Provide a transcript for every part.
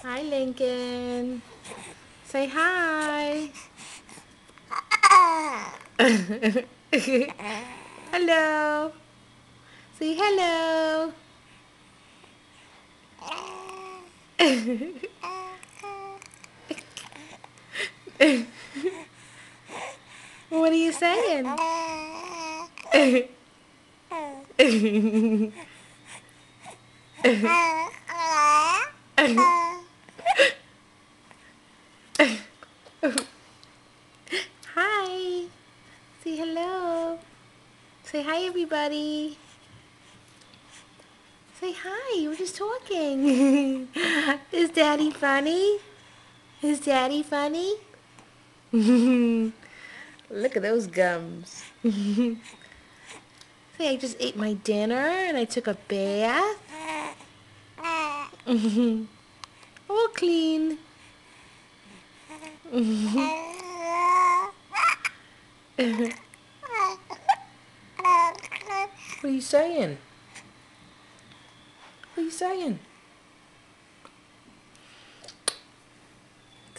Hi, Lincoln. Say hi. Hello. Say hello. What are you saying? Hi. Say hello. Say hi, everybody. Say hi. We're just talking. Is Daddy funny? Is Daddy funny? Look at those gums. Say, I just ate my dinner and I took a bath. All clean. What are you saying? What are you saying?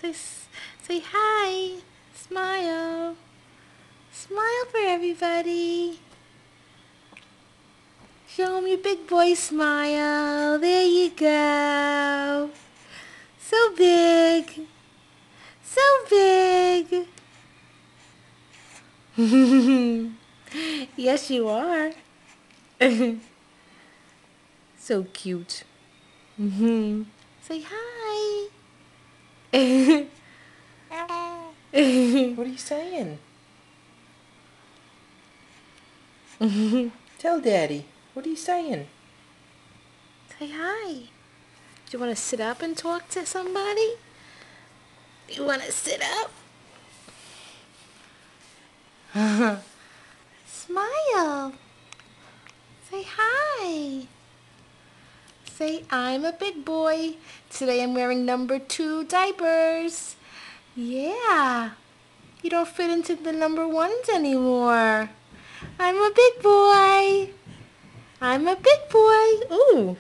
Say hi. Smile. Smile for everybody. Show them your big boy smile. There you go. So big. So big. Yes, you are. So cute. Say hi. What are you saying? Tell Daddy. What are you saying? Say hi. Do you want to sit up and talk to somebody? You want to sit up? Smile. Say hi. Say, I'm a big boy. Today I'm wearing number 2 diapers. Yeah. You don't fit into the number 1s anymore. I'm a big boy. I'm a big boy. Ooh.